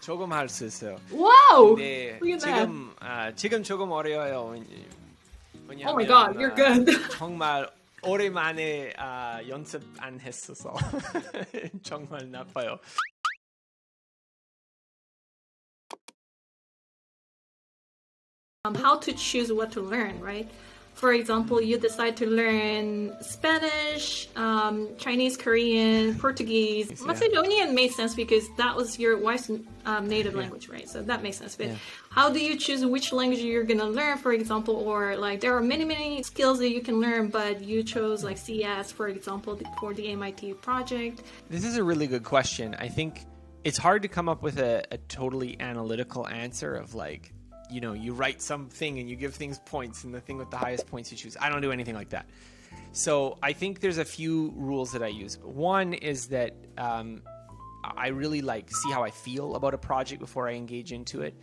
조금 할 수 있어요. Wow! 근데 Look at that. 지금 조금 어려워요. Oh my god, you're good. 정말 오랜만에 연습 안 했어서 정말 나빠요. How to choose what to learn, right? For example, you decide to learn Spanish, Chinese, Korean, Portuguese. Yeah. Macedonian made sense because that was your wife's native language, right? So that makes sense. But how do you choose which language you're going to learn, for example? Or like there are many skills that you can learn, but you chose like CS, for example, for the MIT project. This is a really good question. I think it's hard to come up with a totally analytical answer of like, you know, you write something and you give things points and the thing with the highest points you choose. I don't do anything like that. So I think there's a few rules that I use. One is that I really like see how I feel about a project before I engage into it.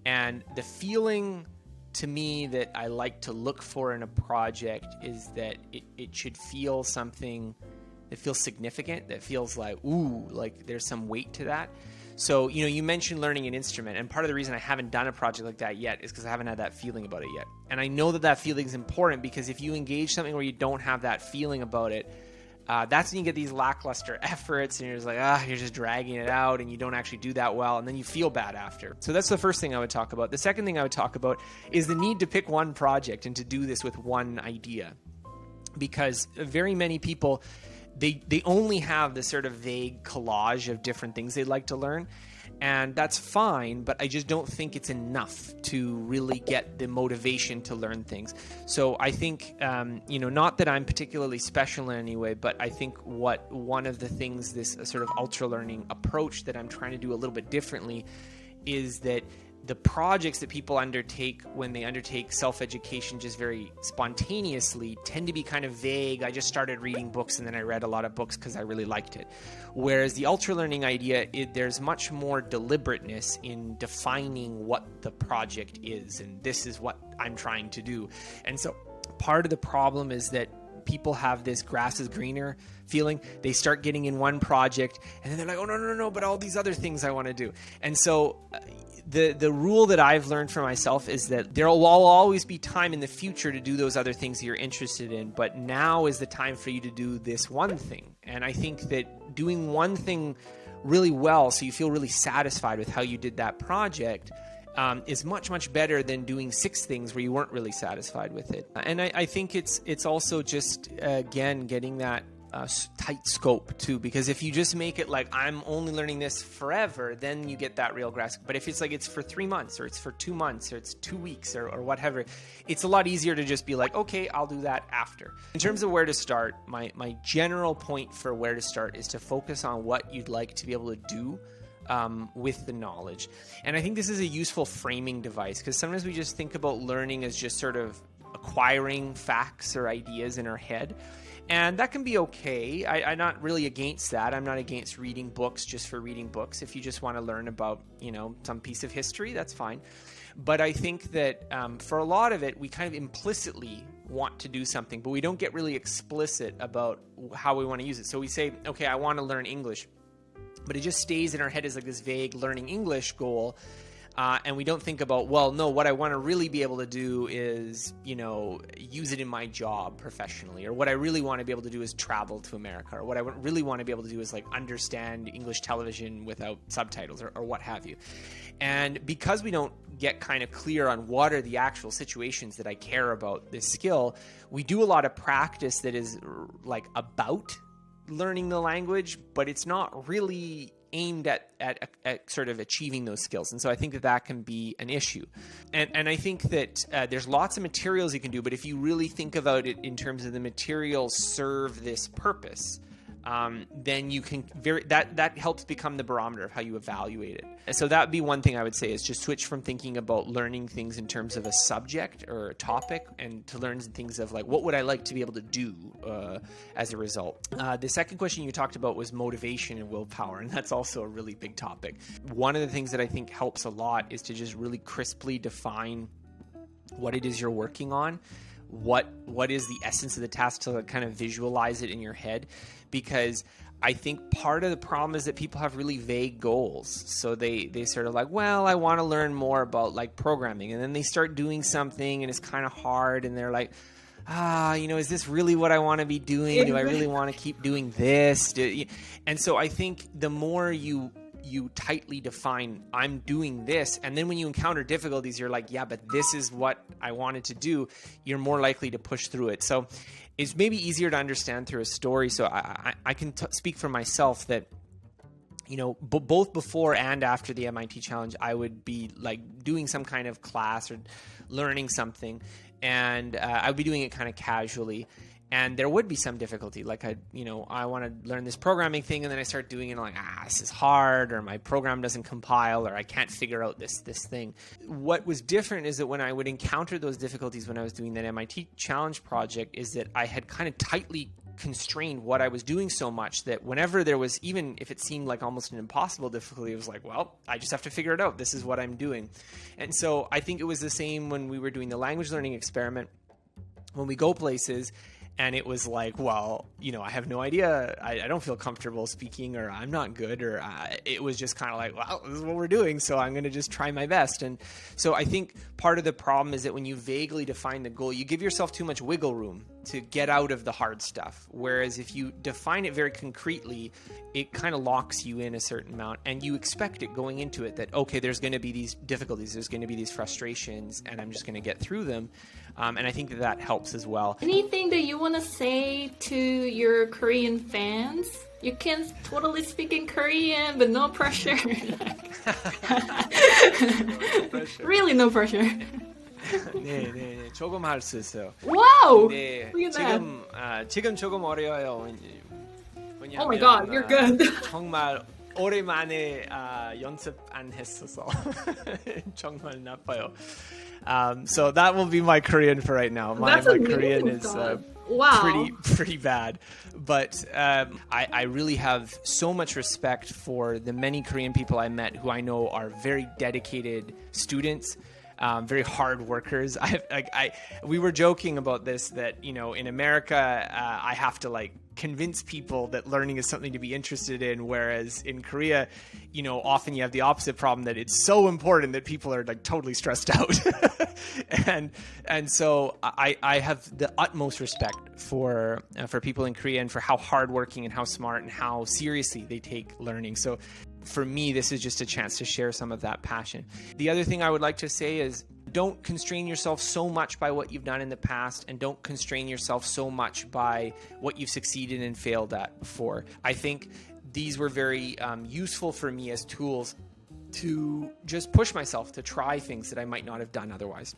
And the feeling to me that I like to look for in a project is that it should feel something that feels significant, that feels like, ooh, like there's some weight to that. So, you know, you mentioned learning an instrument, and part of the reason I haven't done a project like that yet is because I haven't had that feeling about it yet. And I know that that feeling is important because if you engage something where you don't have that feeling about it, that's when you get these lackluster efforts and you're just like, you're just dragging it out and you don't actually do that well, and then you feel bad after. So that's the first thing I would talk about. The second thing I would talk about is the need to pick one project and to do this with one idea. Because very many people, they only have this sort of vague collage of different things they'd like to learn. And that's fine, but I just don't think it's enough to really get the motivation to learn things. So I think, you know, not that I'm particularly special in any way, but I think one of the things, this sort of ultra learning approach that I'm trying to do a little bit differently is that the projects that people undertake when they undertake self-education just very spontaneously tend to be kind of vague. I just started reading books and then I read a lot of books because I really liked it. Whereas the ultra learning idea, there's much more deliberateness in defining what the project is, and this is what I'm trying to do. And so part of the problem is that people have this grass is greener feeling. They start getting in one project and then they're like, oh, no, but all these other things I want to do. And so the rule that I've learned for myself is that there will always be time in the future to do those other things that you're interested in, but now is the time for you to do this one thing. And I think that doing one thing really well, so you feel really satisfied with how you did that project, is much better than doing 6 things where you weren't really satisfied with it. And I think it's also just, again, getting that tight scope too, because if you just make it like I'm only learning this forever, then you get that real grasp. But if it's like it's for 3 months or it's for 2 months or it's 2 weeks or whatever, it's a lot easier to just be like, okay, I'll do that after. In terms of where to start, my general point for where to start is to focus on what you'd like to be able to do with the knowledge. And I think this is a useful framing device because sometimes we just think about learning as just sort of acquiring facts or ideas in our head. And that can be okay. I'm not really against that. I'm not against reading books just for reading books. If you just want to learn about, you know, some piece of history, that's fine. But I think that for a lot of it, we kind of implicitly want to do something, but we don't get really explicit about how we want to use it. So we say, okay, I want to learn English, but it just stays in our head as like this vague learning English goal. And we don't think about, well, no, what I want to really be able to do is, you know, use it in my job professionally, or what I really want to be able to do is travel to America, or what I really want to be able to do is like understand English television without subtitles or what have you. And because we don't get kind of clear on what are the actual situations that I care about this skill, we do a lot of practice that is like about learning the language, but it's not really aimed at sort of achieving those skills. And so I think that can be an issue. And I think that there's lots of materials you can do, but if you really think about it in terms of the materials serve this purpose, then you can that helps become the barometer of how you evaluate it. And so that would be one thing I would say is just switch from thinking about learning things in terms of a subject or a topic and to learn things of like, what would I like to be able to do as a result? The second question you talked about was motivation and willpower, and that's also a really big topic. One of the things that I think helps a lot is to just really crisply define what it is you're working on. What is the essence of the task, to kind of visualize it in your head, because I think part of the problem is that people have really vague goals. So they sort of like, well, I want to learn more about like programming. And then they start doing something and it's kind of hard. And they're like, is this really what I want to be doing? Do I really want to keep doing this? And so I think the more you tightly define, I'm doing this, and then when you encounter difficulties, you're like, yeah, but this is what I wanted to do, you're more likely to push through it. So it's maybe easier to understand through a story. So I can speak for myself that, both before and after the MIT challenge, I would be like doing some kind of class or learning something, and I would be doing it kind of casually. And there would be some difficulty, like I want to learn this programming thing, and then I start doing it, and I'm like, this is hard, or my program doesn't compile, or I can't figure out this thing. What was different is that when I would encounter those difficulties when I was doing that MIT challenge project, is that I had kind of tightly constrained what I was doing so much that whenever there was, even if it seemed like almost an impossible difficulty, it was like, well, I just have to figure it out. This is what I'm doing. And so I think it was the same when we were doing the language learning experiment. When we go places, and it was like, well, I have no idea. I don't feel comfortable speaking, or I'm not good, or it was just kind of like, well, this is what we're doing, so I'm going to just try my best. And so I think part of the problem is that when you vaguely define the goal, you give yourself too much wiggle room to get out of the hard stuff. Whereas if you define it very concretely, it kind of locks you in a certain amount, and you expect it going into it that, okay, there's going to be these difficulties, there's going to be these frustrations, and I'm just going to get through them. And I think that helps as well. Anything that you want to say to your Korean fans? You can totally speak in Korean, but no pressure. Really no pressure. 네, 조금 할 수 있어요. Wow! 네, Look at that. 지금 조금 어려워요. Oh my god, you're good. 정말 오랜만에 연습 안 했어서 정말 나빠요. So that will be my Korean for right now. My Korean is wow. pretty bad, but I really have so much respect for the many Korean people I met who I know are very dedicated students. Very hard workers. We were joking about this, that in America I have to convince people that learning is something to be interested in, whereas in Korea, often you have the opposite problem, that it's so important that people are totally stressed out. and so I have the utmost respect for people in Korea, and for how hardworking and how smart and how seriously they take learning. So for me, this is just a chance to share some of that passion. The other thing I would like to say is, don't constrain yourself so much by what you've done in the past, and don't constrain yourself so much by what you've succeeded and failed at before. I think these were very useful for me as tools to just push myself to try things that I might not have done otherwise.